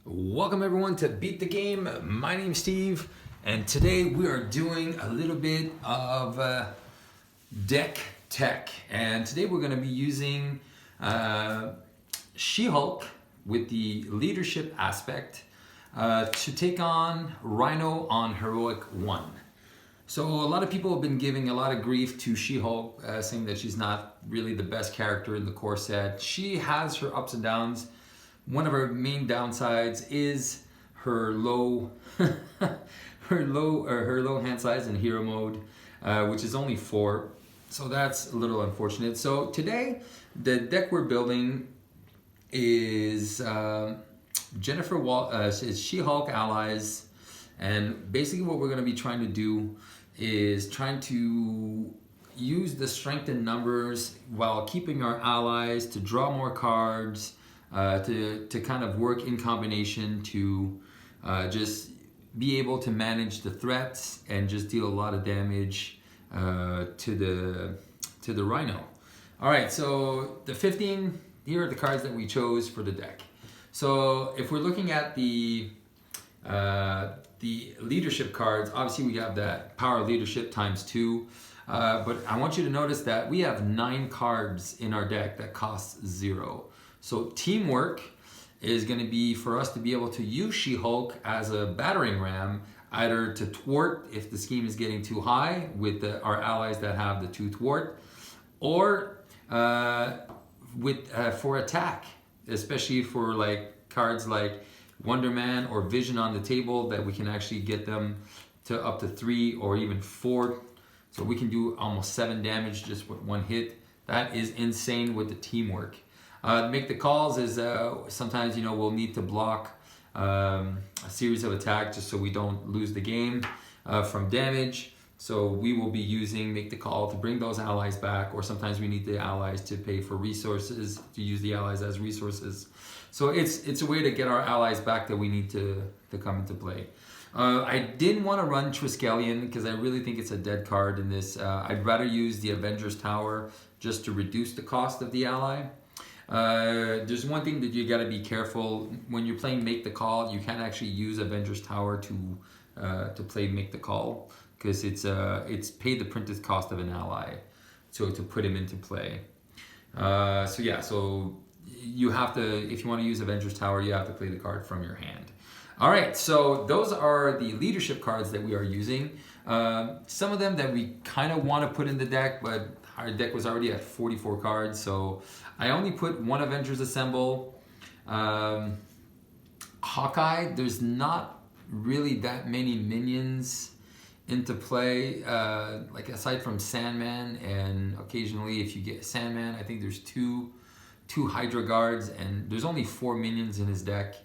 Welcome everyone to Beat the Game. My name's Steve, and today we are doing a little bit of deck tech. And today we're going to be using She-Hulk with the leadership aspect to take on Rhino on Heroic 1. So a lot of people have been giving a lot of grief to She-Hulk, saying that she's not really the best character in the core set. She has her ups and downs. One of her main downsides is her low, her low hand size in hero mode, which is only 4. So that's a little unfortunate. So today, the deck we're building is is She-Hulk allies, and basically what we're going to be trying to do is trying to use the strength in numbers while keeping our allies to draw more cards. To kind of work in combination to just be able to manage the threats and just deal a lot of damage to the Rhino. All right, so the 15, here are the cards that we chose for the deck. So if we're looking at the leadership cards, obviously we have that power leadership ×2. But I want you to notice that we have 9 cards in our deck that cost 0. So teamwork is going to be for us to be able to use She-Hulk as a battering ram, either to thwart if the scheme is getting too high with our allies that have the 2 thwart, or for attack, especially for like cards like Wonder Man or Vision on the table, that we can actually get them to up to 3 or even 4. So we can do almost 7 damage just with 1 hit. That is insane with the teamwork. Make the calls is sometimes we'll need to block a series of attacks just so we don't lose the game from damage. So we will be using make the call to bring those allies back, or sometimes we need the allies to pay for resources, to use the allies as resources. So it's a way to get our allies back that we need to come into play. I didn't want to run Triskelion because I really think it's a dead card in this. I'd rather use the Avengers Tower just to reduce the cost of the ally. There's one thing that you got to be careful when you're playing Make the Call. You can't actually use Avengers Tower to play Make the Call, because it's paid the printed cost of an ally, so to put him into play. So you have to, if you want to use Avengers Tower, you have to play the card from your hand. All right, so those are the leadership cards that we are using. Some of them that we kind of want to put in the deck, but our deck was already at 44 cards, so I only put 1 Avengers Assemble. Hawkeye, there's not really that many minions into play, like aside from Sandman, and occasionally if you get Sandman, I think there's two Hydra guards, and there's only 4 minions in his deck.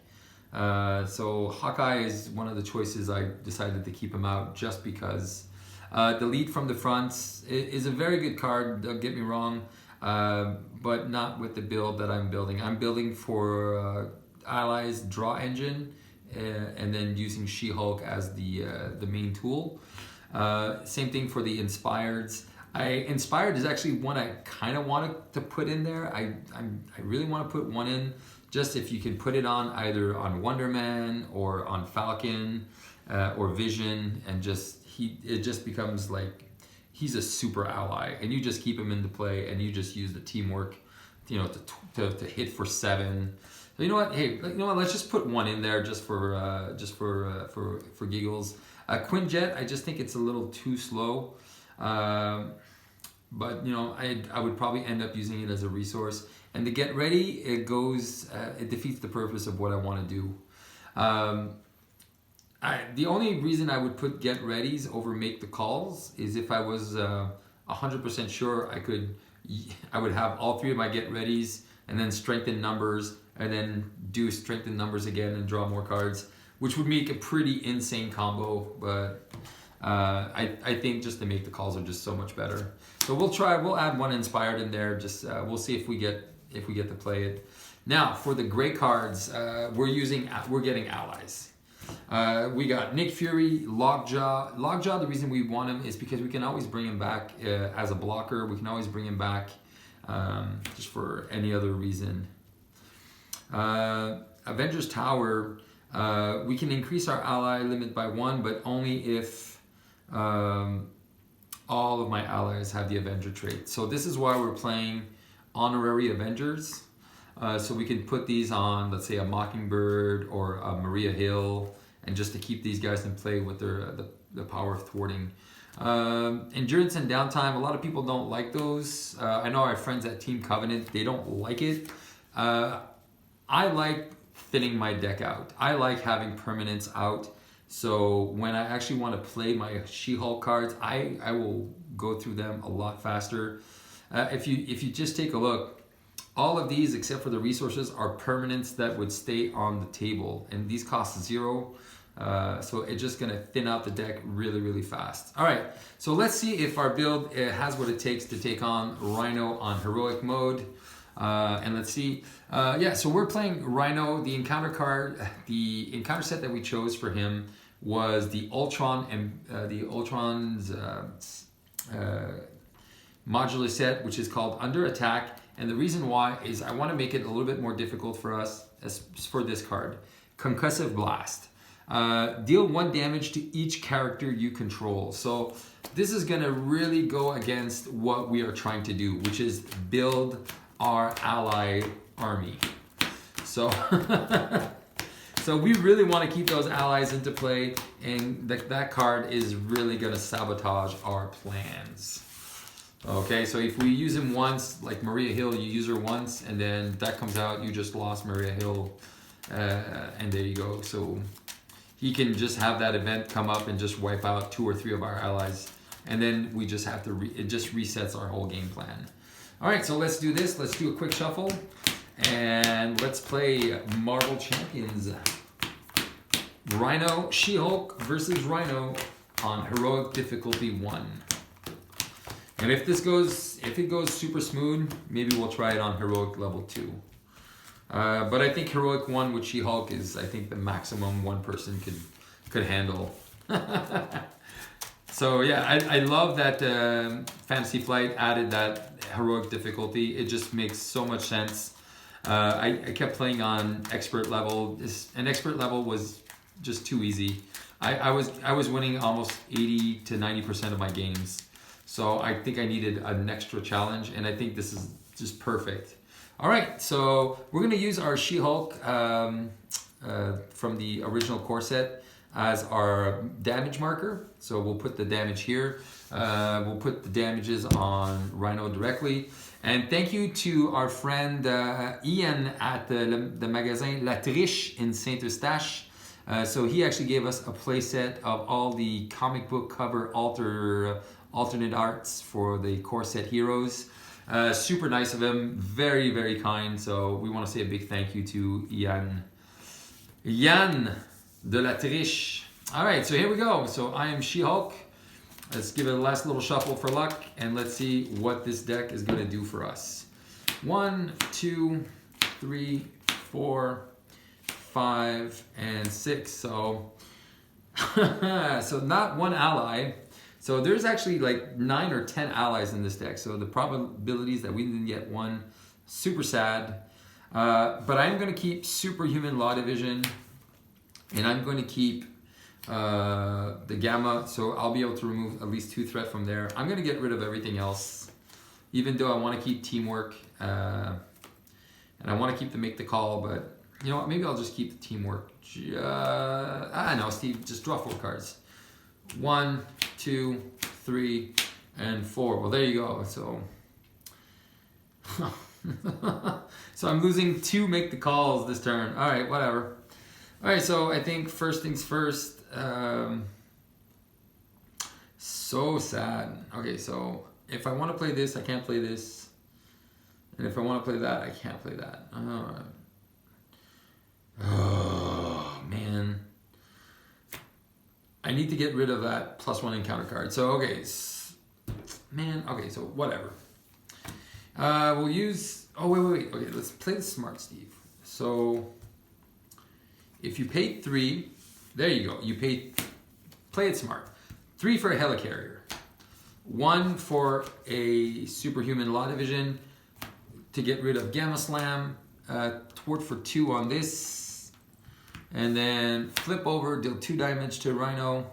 So Hawkeye is one of the choices. I decided to keep him out just because the lead from the front is a very good card, don't get me wrong, but not with the build that I'm building. I'm building for allies draw engine, and then using She-Hulk as the main tool. Same thing for the Inspireds. Inspired is actually one I kind of wanted to put in there. I really want to put one in, just if you can put it on either on Wonder Man or on Falcon or Vision, and it just becomes like he's a super ally, and you just keep him into play, and you just use the teamwork, to hit for 7. So you know what? Hey, let's just put 1 in there just for giggles. Quinjet, I just think it's a little too slow, but I would probably end up using it as a resource. And the Get Ready, it defeats the purpose of what I want to do. The only reason I would put Get Readies over Make the Calls is if I was 100% sure I would have all 3 of my Get Readies and then strengthen numbers, and then do strengthen numbers again and draw more cards, which would make a pretty insane combo. But I think just to Make the Calls are just so much better. So we'll add 1 Inspired in there. Just we'll see if we get to play it. Now for the gray cards, we're getting allies. We got Nick Fury, Lockjaw. Lockjaw, the reason we want him is because we can always bring him back as a blocker. We can always bring him back just for any other reason. Avengers Tower, We can increase our ally limit by 1, but only if all of my allies have the Avenger trait. So this is why we're playing Honorary Avengers. So we can put these on, let's say, a Mockingbird or a Maria Hill, and just to keep these guys in play with their the power of thwarting. Endurance and downtime, a lot of people don't like those. I know our friends at Team Covenant, they don't like it. I like thinning my deck out. I like having permanents out. So when I actually want to play my She-Hulk cards, I will go through them a lot faster. If you just take a look, all of these except for the resources are permanents that would stay on the table, and these cost 0. So it's just gonna thin out the deck really, really fast. All right, so let's see if our build has what it takes to take on Rhino on heroic mode. And let's see, yeah, so we're playing Rhino. The encounter card, the encounter set that we chose for him was the Ultron and the Ultron's modular set, which is called Under Attack. And the reason why is I want to make it a little bit more difficult for us as for this card. Concussive Blast. Deal 1 damage to each character you control. So this is going to really go against what we are trying to do, which is build our ally army. So so we really want to keep those allies into play, and that card is really going to sabotage our plans. Okay, so if we use him once, like Maria Hill, you use her once, and then that comes out, you just lost Maria Hill, and there you go. So he can just have that event come up and just wipe out 2 or 3 of our allies, and then we just have to, it just resets our whole game plan. All right, so let's do this. Let's do a quick shuffle, and let's play Marvel Champions. Rhino, She-Hulk versus Rhino on Heroic Difficulty 1. And if it goes super smooth, maybe we'll try it on Heroic Level 2. But I think Heroic 1 with She-Hulk is, I think, the maximum one person could handle. So yeah, I love that Fantasy Flight added that Heroic difficulty. It just makes so much sense. I kept playing on Expert Level. And Expert Level was just too easy. I was winning almost 80 to 90% of my games. So I think I needed an extra challenge, and I think this is just perfect. All right, so we're gonna use our She-Hulk from the original core set as our damage marker. So we'll put the damage here. We'll put the damages on Rhino directly. And thank you to our friend Ian at the magasin La Triche in Saint-Eustache. So he actually gave us a play set of all the comic book cover alternate arts for the core set heroes. Super nice of him, very, very kind. So we want to say a big thank you to Ian de La Triche. All right, so here we go. So I am She-Hulk. Let's give it a last little shuffle for luck, and let's see what this deck is going to do for us. 1, 2, 3, 4, 5, and 6. So, so not one ally. So there's actually like 9 or 10 allies in this deck. So the probabilities that we didn't get one, super sad. But I'm going to keep Superhuman Law Division, and I'm going to keep the Gamma. So I'll be able to remove at least 2 threat from there. I'm going to get rid of everything else, even though I want to keep Teamwork. And I want to keep the Make the Call, but you know what? Maybe I'll just keep the Teamwork. No, Steve, just draw 4 cards. 1, 2, 3, and 4. Well, there you go. So, so I'm losing 2 Make the Calls this turn. All right, whatever. All right, so I think first things first. So sad. Okay, so if I want to play this, I can't play this. And if I want to play that, I can't play that. Oh, man. I need to get rid of that +1 encounter card. So, okay. Man, okay, so whatever. We'll use... Oh, wait. Okay, let's play this smart, Steve. So, if you pay 3... There you go. You play it smart. 3 for a Helicarrier. 1 for a Superhuman Law Division to get rid of Gamma Slam. Thwart for 2 on this. And then flip over, deal 2 damage to Rhino,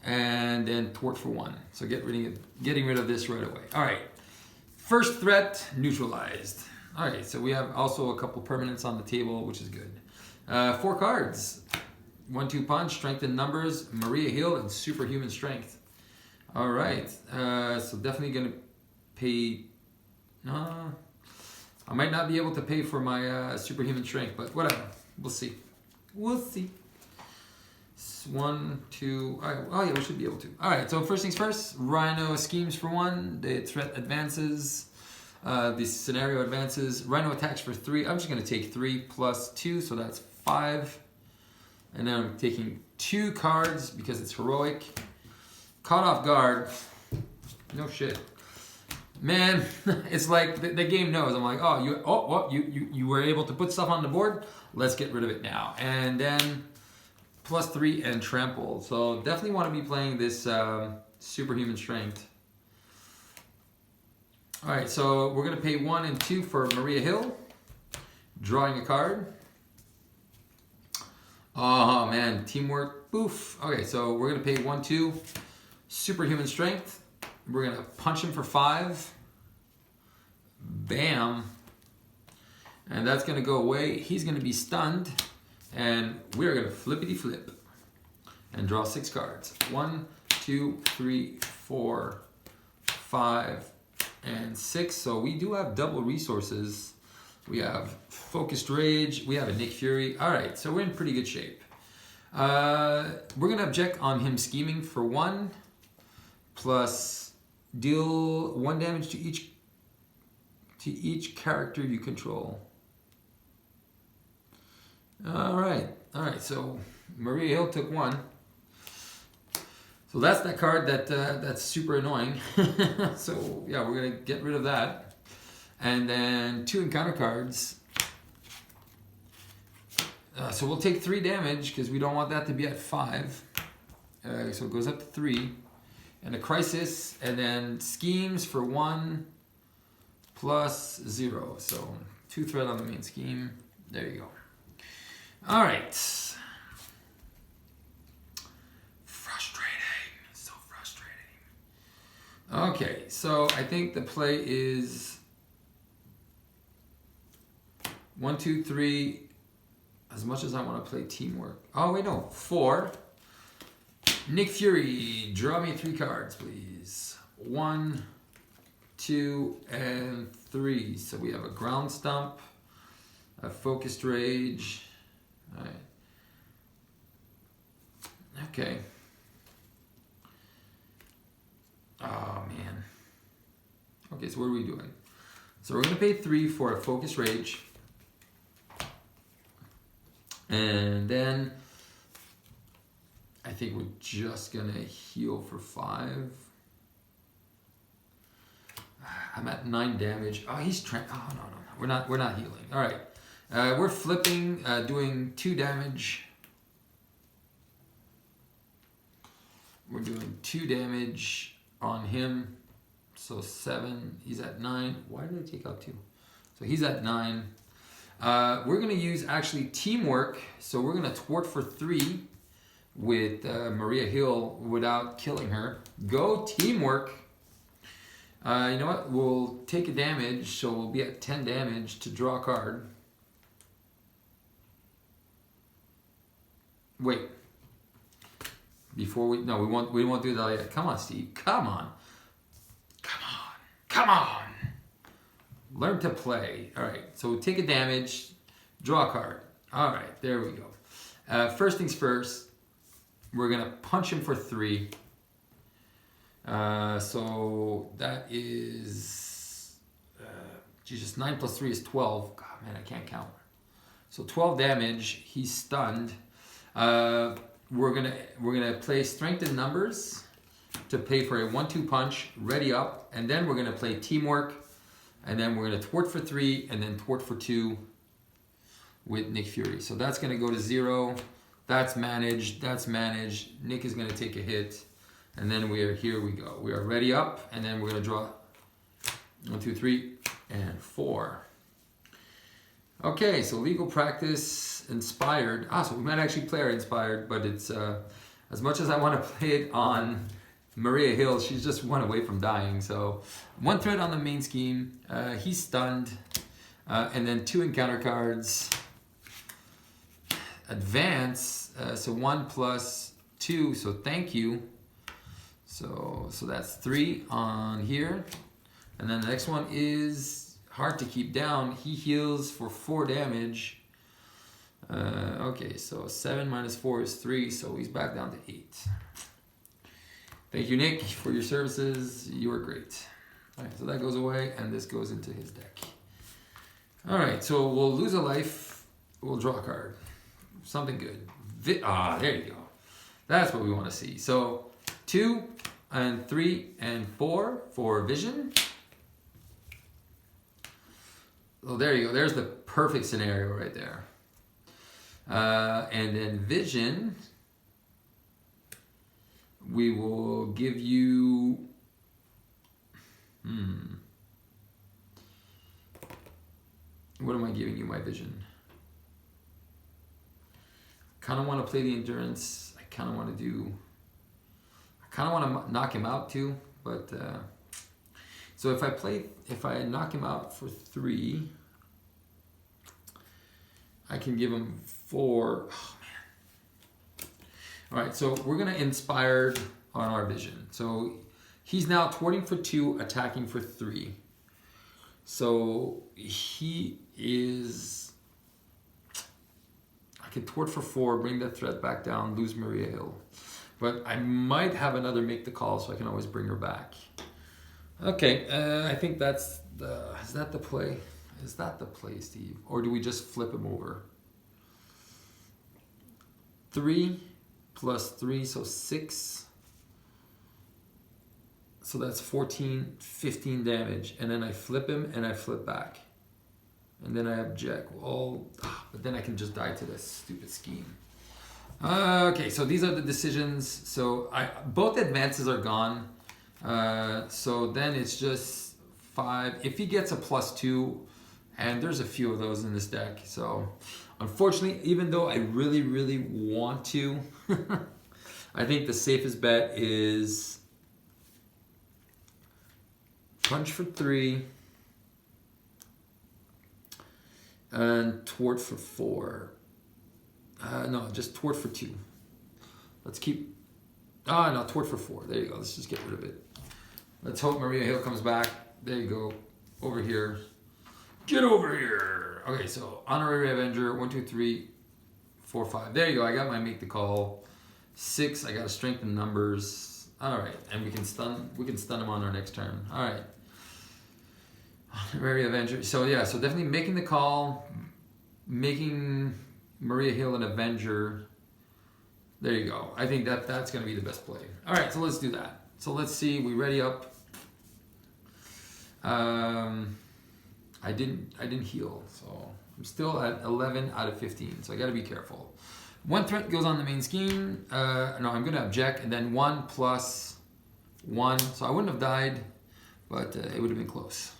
and then thwart for 1. So getting rid of this right away. All right, first threat neutralized. All right, so we have also a couple permanents on the table, which is good. 4 cards. 1/2 punch, strength in numbers, Maria Hill, and superhuman strength. All right, so definitely gonna pay. I might not be able to pay for my superhuman strength, but whatever. We'll see. We'll see. 1, 2. All right. Oh yeah, we should be able to. All right. So first things first. Rhino schemes for 1. The threat advances. The scenario advances. Rhino attacks for 3. I'm just gonna take 3 plus 2, so that's 5. And then I'm taking 2 cards because it's heroic. Caught off guard. No shit. Man, it's like the game knows. I'm like, you were able to put stuff on the board. Let's get rid of it now. And then plus 3 and trample. So definitely want to be playing this superhuman strength. All right, so we're gonna pay 1 and 2 for Maria Hill. Drawing a card. Oh man, teamwork. Boof. Okay, so we're gonna pay 1, 2. Superhuman strength. We're gonna punch him for 5. Bam. And that's gonna go away. He's gonna be stunned. And we're gonna flippity flip and draw 6 cards. 1, 2, 3, 4, 5, and 6. So we do have double resources. We have Focused Rage. We have a Nick Fury. All right, so we're in pretty good shape. We're gonna object on him scheming for 1, plus deal 1 damage to each character you control. All right. So Maria Hill took 1. So that's that card that's super annoying. So yeah, we're gonna get rid of that. And then 2 encounter cards. So we'll take 3 damage because we don't want that to be at 5. So it goes up to 3. And a crisis, and then schemes for 1 plus 0. So 2 threat on the main scheme. There you go. All right. Frustrating. So frustrating. Okay, so I think the play is 1, 2, 3. As much as I want to play teamwork. Oh wait, no, 4. Nick Fury, draw me 3 cards, please. 1, 2, and 3. So we have a ground stump, a focused rage. All right. Okay. Oh man. Okay, so what are we doing? So we're gonna pay 3 for a focused rage. And then I think we're just gonna heal for 5. I'm at 9 damage. Oh, no. We're not healing. All right, we're flipping, doing 2 damage. We're doing 2 damage on him. So 7. He's at 9. Why did I take out 2? So he's at 9. We're gonna use actually teamwork. So we're gonna thwart for 3 with Maria Hill without killing her. Go teamwork. You know what? We'll take a damage, so we'll be at 10 damage to draw a card. Wait. Before we won't do that yet. Come on, Steve. Come on. Learn to play. All right. So take a damage, draw a card. All right. There we go. First things first. We're gonna punch him for 3. So that is, Jesus, 9 plus 3 is 12. God, man, I can't count. So 12 damage. He's stunned. We're gonna play strength in numbers to pay for a 1-2 punch. Ready up, and then we're gonna play teamwork, and then we're gonna thwart for 3, and then thwart for 2 with Nick Fury. So that's gonna go to 0. That's managed. Nick is gonna take a hit. And then here we go. We are ready up, and then we're gonna draw 1, 2, 3, and 4. Okay, so legal practice. inspired. So we might actually play our inspired, but it's as much as I want to play it on Maria Hill, she's just one away from dying. So 1 threat on the main scheme. He's stunned, and then 2 encounter cards. Advance. So 1 plus 2. So thank you. So that's 3 on here, and then the next one is hard to keep down. He heals for 4 damage. Okay, so 7 minus 4 is 3, so he's back down to 8. Thank you, Nick, for your services. You were great. All right, so that goes away, and this goes into his deck. All right, so we'll lose a life. We'll draw a card. Something good. There you go. That's what we want to see. So 2 and 3 and 4 for vision. Well, there you go. There's the perfect scenario right there. And then vision, we will give you, what am I giving you, my vision? Kind of want to play the endurance. I kind of want to knock him out too, but so if I knock him out for 3, I can give him 4. Oh man. All right, so we're gonna inspired on our vision. So he's now thwarting for 2, attacking for 3. So he is, I can thwart for 4, bring that threat back down, lose Maria Hill. But I might have another make the call, so I can always bring her back. Okay, I think is that the play? Is that the play, Steve? Or do we just flip him over? 3 plus 3, so 6. So that's 14, 15 damage. And then I flip him and I flip back. And then I object. Well, but then I can just die to this stupid scheme. Okay, so these are the decisions. So both advances are gone. So then it's just 5. If he gets a +2, and there's a few of those in this deck. So unfortunately, even though I really, really want to, I think the safest bet is punch for 3 and thwart for 4. No, just thwart for 2. Let's keep, no, thwart for 4. There you go, let's just get rid of it. Let's hope Maria Hill comes back. There you go, over here. Get over here. Okay, so Honorary Avenger, 1, 2, 3, 4, 5. There you go, I got my make the call. 6, I gotta strengthen numbers. All right, and we can stun him on our next turn. All right. Honorary Avenger, so yeah, so definitely making the call, making Maria Hill an Avenger. There you go. I think that's going to be the best play. All right, so let's do that. So let's see. We ready up? I didn't heal, so I'm still at 11 out of 15. So I got to be careful. 1 threat goes on the main scheme. No, I'm going to object, and then 1 plus 1. So I wouldn't have died, but it would have been close.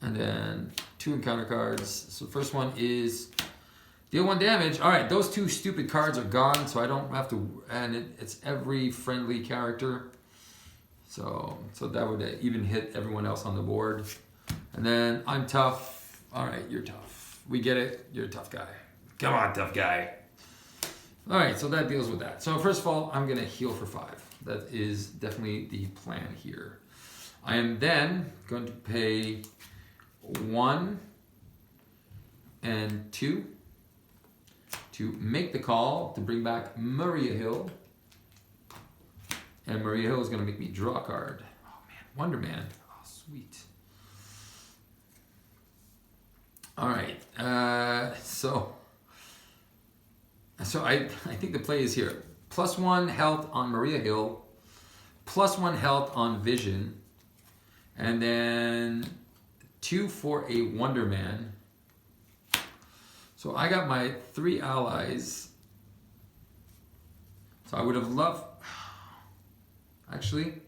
And then 2 encounter cards. So the first one is deal 1 damage. All right, those 2 stupid cards are gone, so I don't have to, and it's every friendly character. So that would even hit everyone else on the board. And then I'm tough. All right, you're tough. We get it. You're a tough guy. Come on, tough guy. All right, so that deals with that. So first of all, I'm gonna heal for 5. That is definitely the plan here. I am then going to pay 1 and 2 to make the call to bring back Maria Hill. And Maria Hill is going to make me draw a card. Oh man, Wonder Man. Oh, sweet. All right. So I think the play is here. +1 health on Maria Hill, +1 health on Vision, and then 2 for a Wonder Man. So I got my 3 allies. So I would have loved, actually,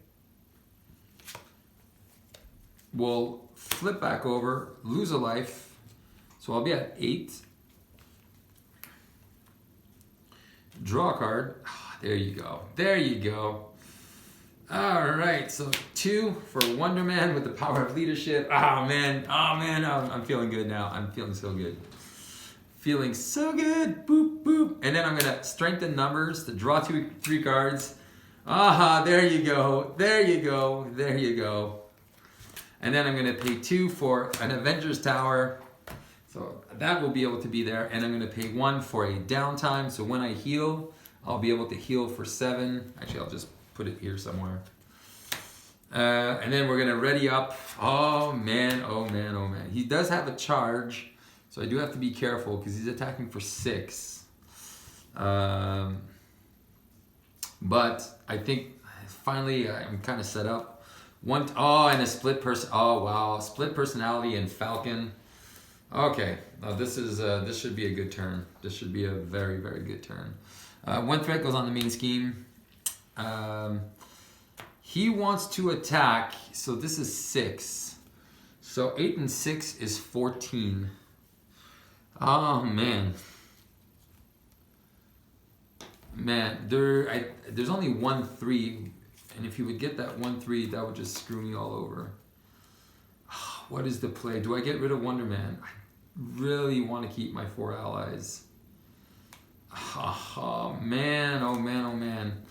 we'll flip back over, lose a life. So I'll be at 8. draw a card. There you go. There you go. All right, so 2 for Wonder Man with the power of leadership. Oh man, I'm feeling good now. I'm feeling so good. Feeling so good. Boop, boop. And then I'm gonna strengthen numbers to draw 3 cards. Aha, there you go. There you go. There you go. And then I'm gonna pay 2 for an Avengers Tower. So that will be able to be there. And I'm gonna pay 1 for a downtime. So when I heal, I'll be able to heal for 7. Actually, I'll just put it here somewhere. And then we're gonna ready up. Oh man, oh man, oh man. He does have a charge. So I do have to be careful because he's attacking for 6. But I think finally I'm kind of set up. And a split person. Oh wow, split personality and Falcon. Okay, now this should be a good turn. This should be a very, very good turn. 1 threat goes on the main scheme. He wants to attack, so this is 6. So 8 and 6 is 14. Oh man. Man, there's only 1 3, and if you would get that 1 3, that would just screw me all over. What is the play? Do I get rid of Wonder Man? I really want to keep my 4 allies. Oh man, oh man, oh man.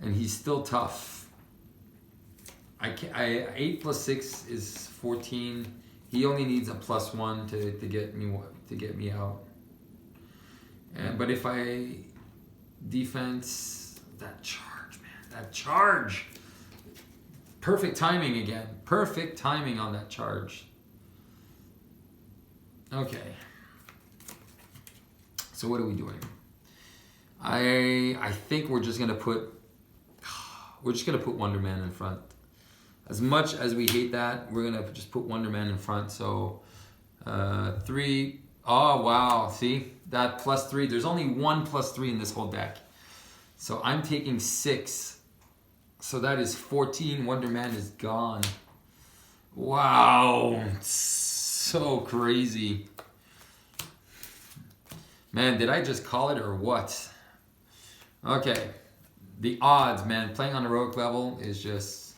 And he's still tough. 8 plus 6 is 14. He only needs a +1 to get me out. But if I defense, that charge, man, that charge. Perfect timing again. Perfect timing on that charge. Okay. So what are we doing? I think we're just gonna put Wonder Man in front. As much as we hate that, we're gonna just put Wonder Man in front. So 3. Oh wow, see that +3. There's only 1 +3 in this whole deck. So I'm taking 6. So that is 14. Wonder Man is gone. Wow, so crazy. Man, did I just call it or what? Okay, the odds, man. Playing on heroic level is just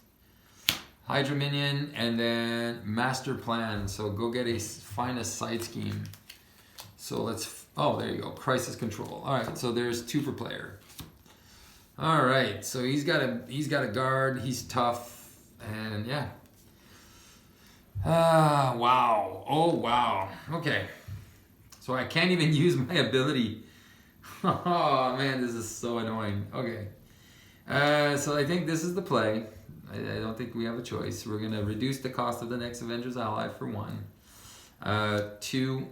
Hydra Minion and then Master Plan. So go find a side scheme. So oh, there you go, Crisis Control. All right, so there's 2 per player. All right, so he's got a guard. He's tough, and yeah. Wow. Oh wow. Okay. So I can't even use my ability. Oh man, this is so annoying. Okay. So I think this is the play. I don't think we have a choice. We're gonna reduce the cost of the next Avengers ally for 1. 2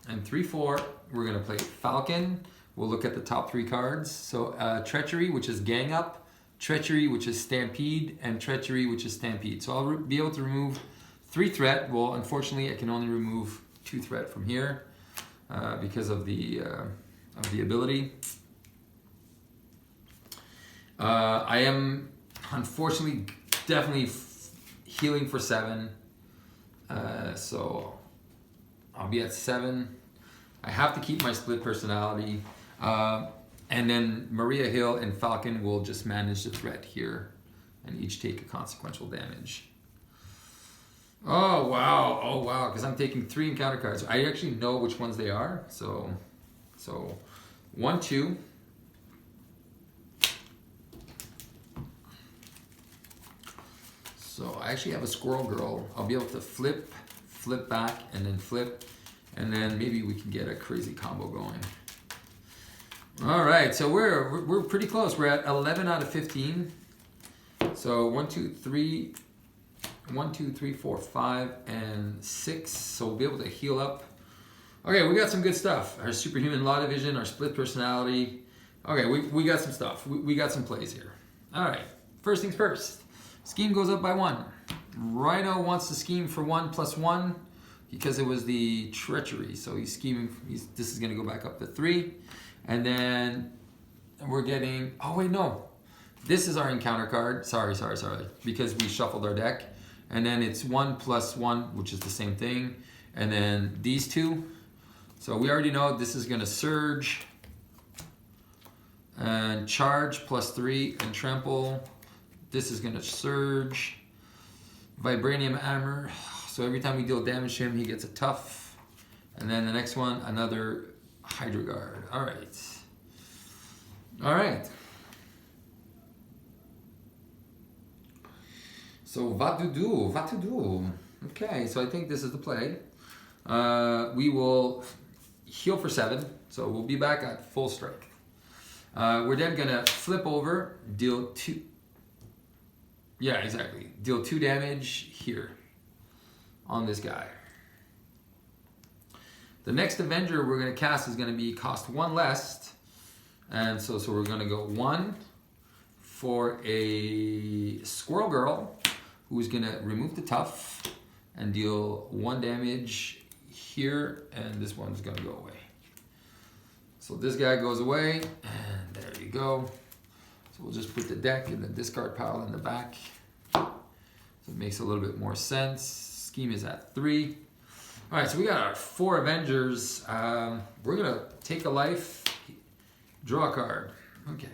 and 3, 4. We're gonna play Falcon. We'll look at the top 3 cards. So Treachery, which is Gang Up, Treachery, which is Stampede, and Treachery, which is Stampede. So I'll be able to remove 3 threat. Well, unfortunately, I can only remove 2 threat from here because of the ability. I am unfortunately definitely healing for 7. So I'll be at 7. I have to keep my split personality. And then Maria Hill and Falcon will just manage the threat here and each take a consequential damage. Oh wow, because I'm taking 3 encounter cards. I actually know which ones they are. So 1, 2. So I actually have a Squirrel Girl. I'll be able to flip back, and then flip, and then maybe we can get a crazy combo going. All right, so we're pretty close. We're at 11 out of 15. So 1, 2, 3, 4, 5, and 6. So we'll be able to heal up. Okay, we got some good stuff. Our superhuman law division, our split personality. Okay, we got some stuff. We got some plays here. All right, first things first. Scheme goes up by 1. Rhino wants to scheme for 1 + 1 because it was the treachery. So he's scheming. This is going to go back up to 3. And then we're getting, oh wait, no. This is our encounter card. Sorry. Because we shuffled our deck. And then it's 1 + 1, which is the same thing. And then these 2. So we already know this is gonna surge. And charge +3 and trample. This is gonna surge. Vibranium armor. So every time we deal damage to him, he gets a tough. And then the next one, another Hydro Guard. All right. All right. So what to do? What to do? Okay, so I think this is the play. We will heal for 7, so we'll be back at full strength. We're then gonna flip over, deal 2. Yeah, exactly. Deal 2 damage here on this guy. The next Avenger we're gonna cast is gonna be cost 1 less, and so we're gonna go 1 for a Squirrel Girl, who's gonna remove the tough and deal 1 damage here, and this one's gonna go away. So this guy goes away, and there you go. So we'll just put the deck in the discard pile in the back. So it makes a little bit more sense. Scheme is at 3. All right, so we got our 4 Avengers. We're gonna take a life, draw a card. Okay,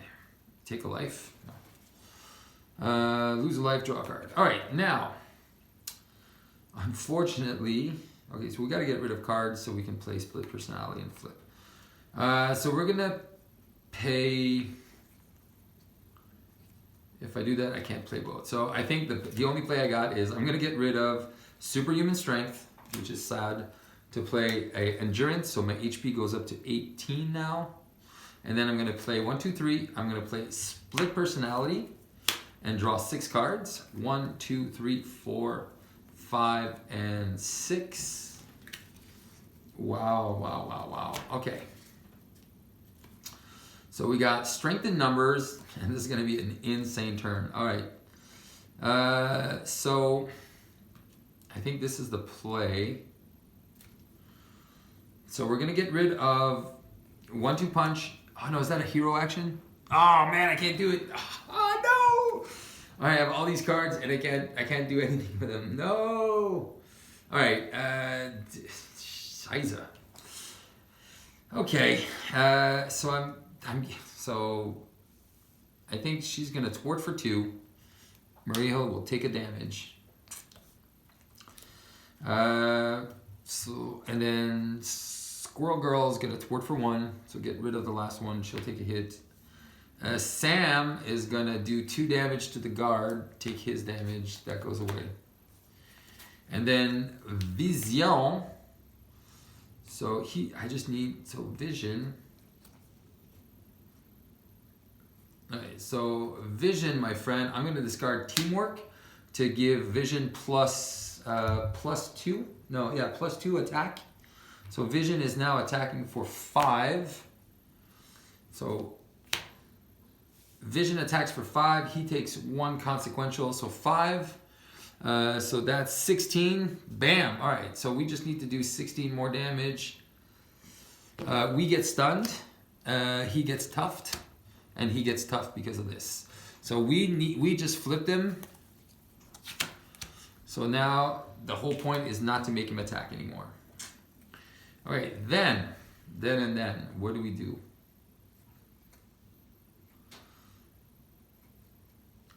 take a life. No. Lose a life, draw a card. All right, now, unfortunately, okay, so we got to get rid of cards so we can play Split Personality and flip. So we're gonna pay. If I do that, I can't play both. So I think the only play I got is I'm gonna get rid of Superhuman Strength, which is sad, to play a Endurance. So my HP goes up to 18 now. And then I'm gonna play 1, 2, 3. I'm gonna play Split Personality and draw 6 cards. 1, 2, 3, 4, 5, and 6. Wow, wow, wow, wow. Okay. So we got Strength in Numbers, and this is gonna be an insane turn. All right. So I think this is the play. So we're gonna get rid of 1, 2 punch. Oh no, is that a hero action? Oh man, I can't do it. Oh no! All right, I have all these cards and I can't do anything with them. No. All right, Shiza. Okay, so so I think she's gonna thwart for 2. Maria will take a damage. And then Squirrel Girl is gonna thwart for 1, so get rid of the last one. She'll take a hit. Sam is gonna do 2 damage to the guard, take his damage, that goes away. And then Vision. So Vision. Alright, so Vision, my friend, I'm gonna discard Teamwork to give Vision plus 2. No, yeah, plus 2 attack. So Vision is now attacking for 5. So Vision attacks for 5. He takes 1 consequential, so 5. So that's 16. Bam. All right. So we just need to do 16 more damage. We get stunned. He gets toughed, and he gets toughed because of this. So we just flipped him. So now the whole point is not to make him attack anymore. All right. Then, what do we do?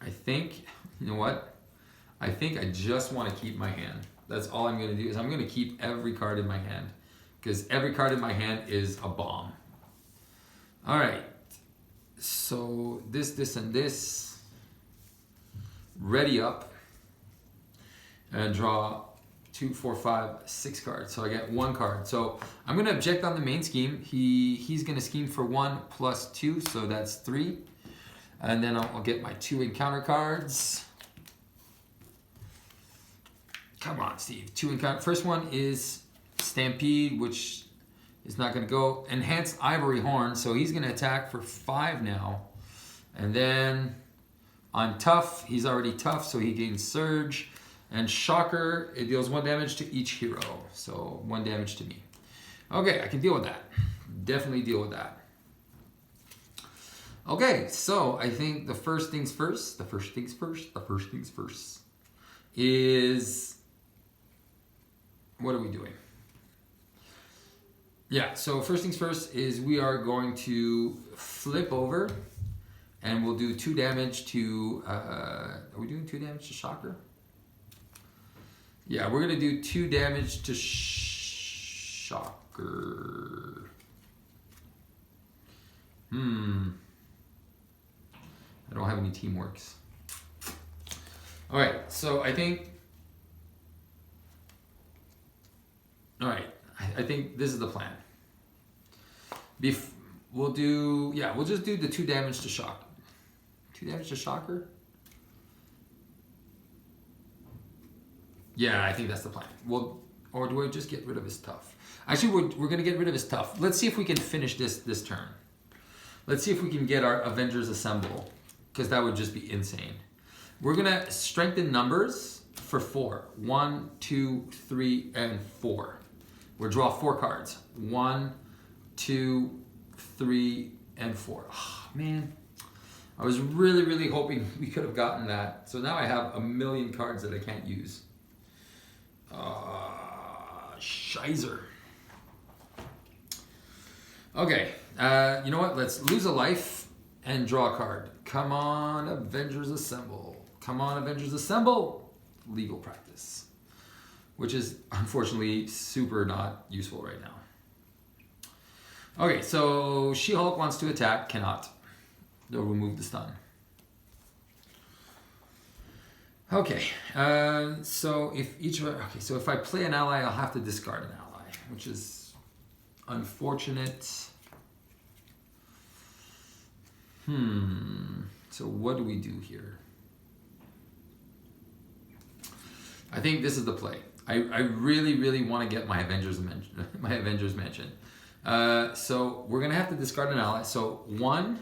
I think, you know what? I think I just want to keep my hand. That's all I'm going to do is I'm going to keep every card in my hand because every card in my hand is a bomb. All right. So this, and this. Ready up. And draw 2, 4, 5, 6 cards. So I get 1 card. So I'm going to object on the main scheme. He's going to scheme for 1 plus 2, so that's 3. And then I'll get my 2 encounter cards. Come on, Steve. 2 encounter. First one is Stampede, which is not going to go. Enhanced Ivory Horn, so he's going to attack for 5 now. And then on Tough, he's already tough, so he gains Surge. And Shocker, it deals 1 damage to each hero, so 1 damage to me. Okay, I can deal with that. Definitely deal with that. Okay, so I think the first things first is, what are we doing? Yeah, so first things first is we are going to flip over and we'll do 2 damage to, are we doing 2 damage to Shocker? Yeah, we're gonna do 2 damage to Shocker. I don't have any teamworks. All right, so I think, I think this is the plan. We'll just do the 2 damage to Shocker. 2 damage to Shocker? Yeah, I think that's the plan. Well, or do I just get rid of his tough? Actually, we're gonna get rid of his tough. Let's see if we can finish this turn. Let's see if we can get our Avengers Assemble, because that would just be insane. We're gonna strengthen numbers for 4. 1, 2, 3, and 4. We'll draw 4 cards. 1, 2, 3, and 4. Oh, man, I was really, really hoping we could have gotten that. So now I have a million cards that I can't use. Shizer. Okay, you know what? Let's lose a life and draw a card. Come on, Avengers Assemble. Come on, Avengers Assemble. Legal practice, which is unfortunately super not useful right now. Okay, so She-Hulk wants to attack, cannot. They'll remove the stun. Okay, so if I play an ally, I'll have to discard an ally, which is unfortunate. So what do we do here? I think this is the play. I really, really want to get my Avengers mention. So we're gonna have to discard an ally. So 1,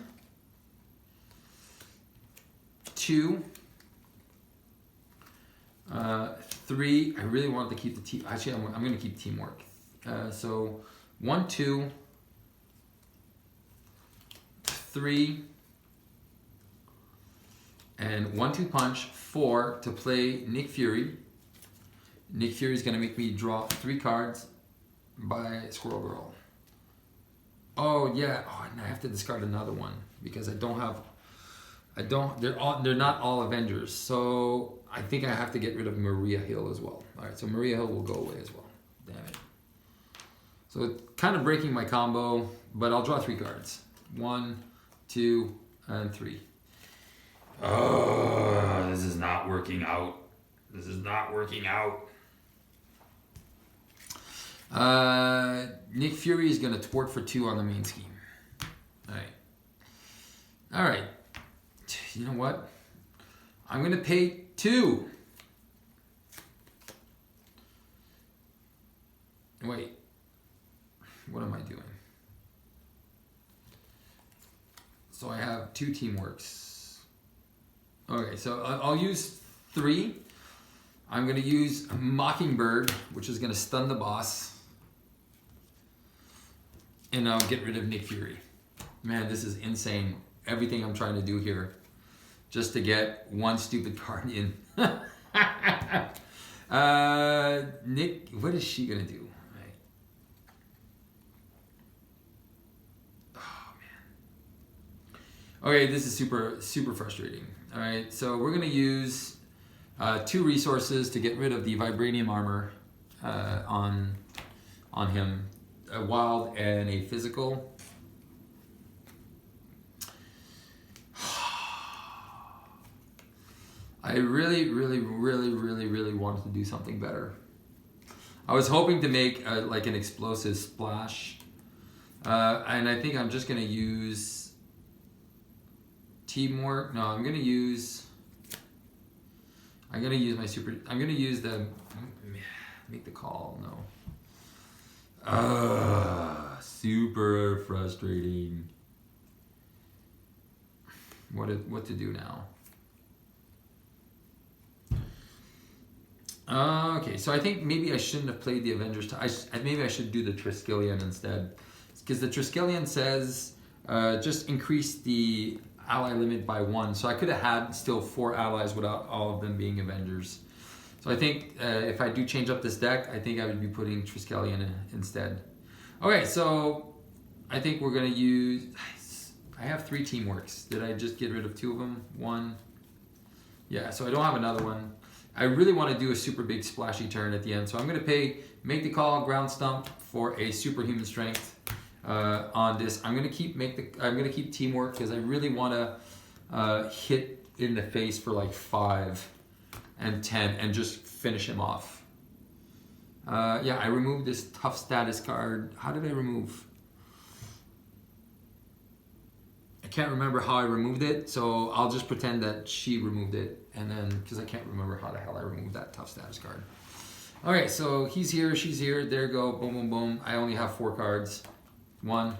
2, 3. I really wanted to keep the team. Actually, I'm gonna keep teamwork. So 1, 2, 3, and 1, 2 punch. 4 to play Nick Fury. Nick Fury is gonna make me draw 3 cards by Squirrel Girl. Oh yeah. Oh, and I have to discard another one because they're not all Avengers. So I think I have to get rid of Maria Hill as well. All right, so Maria Hill will go away as well. Damn it. So it's kind of breaking my combo, but I'll draw 3 cards. 1, 2, and 3. Oh, this is not working out. This is not working out. Nick Fury is going to thwart for 2 on the main scheme. All right. All right. You know what? I'm going to pay 2. Wait. What am I doing? So I have 2 teamworks. Okay, so I'll use 3. I'm going to use Mockingbird, which is going to stun the boss. And I'll get rid of Nick Fury. Man, this is insane. Everything I'm trying to do here just to get 1 stupid card in. Nick, what is she going to do? Right. Oh, man. Okay, this is super, super frustrating. All right, so we're going to use 2 resources to get rid of the vibranium armor on him. A wild and a physical. I really, really, really, really, really wanted to do something better. I was hoping to make like an explosive splash. And I think I'm just going to use teamwork. No, I'm going to use my super. I'm going to use the make the call. No. Super frustrating. What to do now? Okay, so I think maybe I shouldn't have played the Avengers. Maybe I should do the Triskelion instead, because the Triskelion says just increase the ally limit by 1. So I could have had still 4 allies without all of them being Avengers. So I think if I do change up this deck, I think I would be putting Triskelion in instead. Okay, so I think we're gonna use. I have 3 teamworks. Did I just get rid of 2 of them? 1. Yeah, so I don't have another one. I really want to do a super big splashy turn at the end, so I'm gonna make the call, ground stump for a superhuman strength on this. I'm gonna keep teamwork because I really want to hit in the face for like 5 and 10 and just finish him off. Yeah, I removed this tough status card. How did I remove? I can't remember how I removed it, so I'll just pretend that she removed it, and then because I can't remember how the hell I removed that tough status card. All right, so he's here, she's here. There you go. Boom, boom, boom. I only have 4 cards. 1,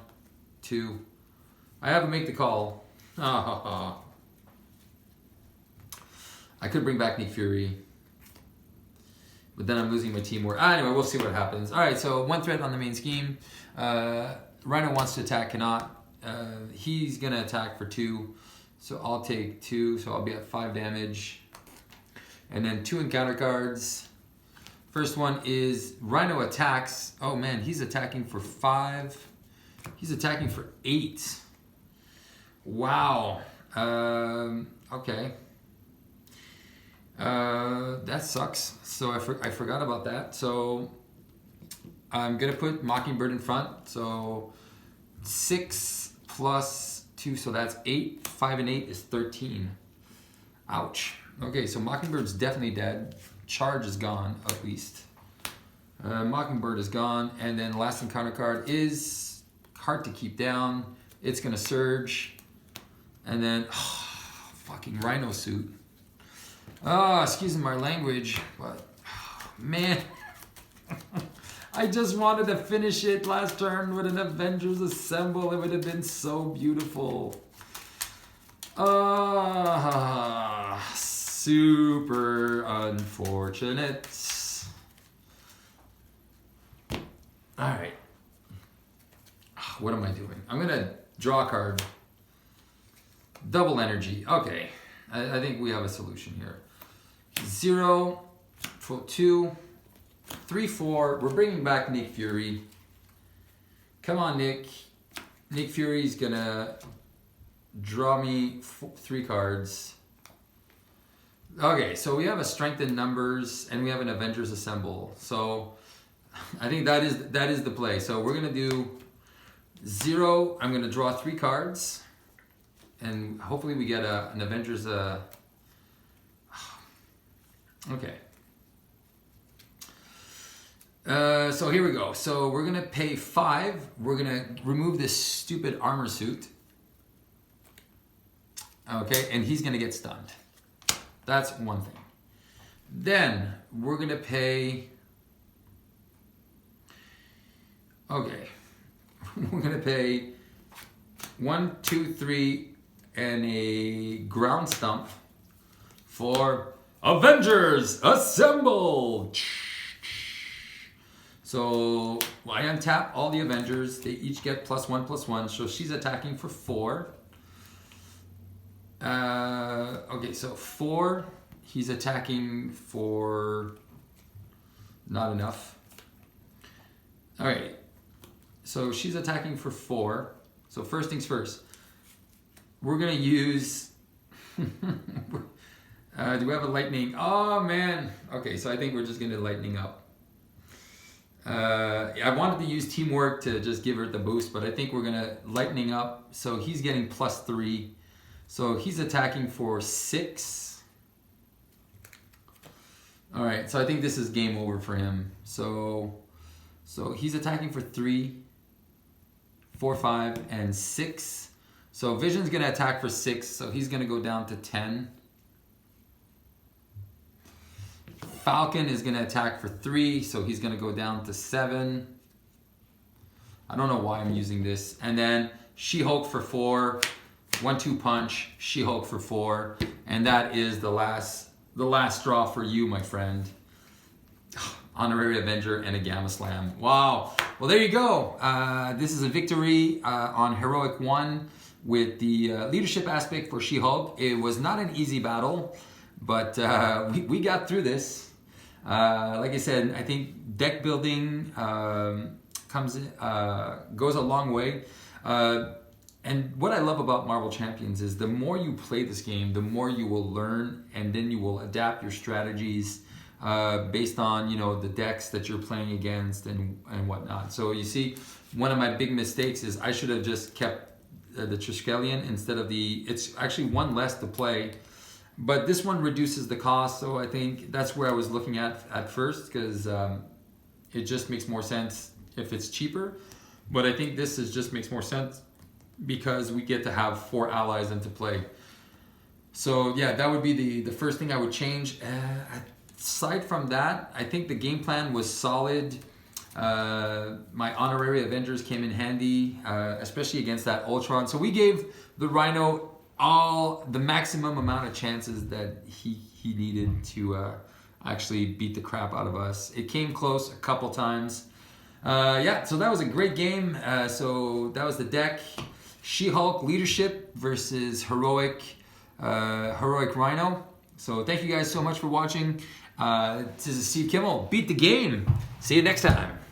2. I have to make the call. I could bring back Nick Fury, but then I'm losing my teamwork. Anyway, we'll see what happens. All right, so 1 threat on the main scheme. Rhino wants to attack, cannot. He's gonna attack for 2, so I'll take 2, so I'll be at 5 damage. And then 2 encounter cards. First one is Rhino attacks. Oh man, he's attacking for 5. He's attacking for 8. Wow. Okay. That sucks. So I forgot about that. So I'm gonna put Mockingbird in front. So 6 plus 2, so that's 8. 5 and 8 is 13. Ouch. Okay, so Mockingbird's definitely dead. Charge is gone, at least. Mockingbird is gone, and then last encounter card is hard to keep down. It's gonna surge, and then fucking Rhino suit. Oh, excuse my language, but man. I just wanted to finish it last turn with an Avengers Assemble. It would have been so beautiful. Super unfortunate. All right. What am I doing? I'm going to draw a card. Double energy. Okay. I think we have a solution here. 0, 2, 3, 4. We're bringing back Nick Fury. Come on, Nick. Nick Fury's gonna draw me 3 cards. Okay, so we have a strength in numbers and we have an Avengers Assemble. So I think that is the play. So we're gonna do 0. I'm gonna draw 3 cards, and hopefully we get an Avengers. Okay. So here we go. So we're gonna pay 5. We're gonna remove this stupid armor suit. Okay, and he's gonna get stunned. That's one thing. Then we're gonna pay. Okay, we're gonna pay 1, 2, 3, and a ground stump for Avengers Assemble. So I untap all the Avengers. They each get +1/+1. So she's attacking for 4. Okay, so 4. He's attacking for not enough. All right. So she's attacking for 4. So first things first. We're gonna use. Do we have a lightning? Oh man. Okay, so I think we're just gonna lightning up. I wanted to use teamwork to just give her the boost, but I think we're gonna lightning up. So he's getting +3. So he's attacking for 6. All right, so I think this is game over for him. So he's attacking for 3, 4, 5, and 6. So Vision's gonna attack for 6, so he's gonna go down to 10. Falcon is gonna attack for 3, so he's gonna go down to 7. I don't know why I'm using this. And then She-Hulk for 4, 1-2 punch, She-Hulk for 4, and that is the last straw for you, my friend. Honorary Avenger and a Gamma Slam. Wow. Well, there you go. This is a victory on Heroic 1 with the leadership aspect for She-Hulk. It was not an easy battle, but we got through this. Like I said, I think deck building goes a long way. And what I love about Marvel Champions is the more you play this game, the more you will learn, and then you will adapt your strategies based on, you know, the decks that you're playing against and whatnot. So you see, one of my big mistakes is I should have just kept the Triskelion instead of it's actually one less to play, but this one reduces the cost. So I think that's where I was looking at first, because it just makes more sense if it's cheaper. But I think this just makes more sense because we get to have 4 allies into play. So yeah, that would be the first thing I would change. Aside from that, I think the game plan was solid. My honorary Avengers came in handy, especially against that Ultron. So we gave the Rhino the maximum amount of chances that he needed to actually beat the crap out of us. It came close a couple times. Yeah, so that was a great game. So that was the deck. She-Hulk Leadership versus Heroic Rhino. So thank you guys so much for watching. This is Steve Kimmel. Beat the game. See you next time.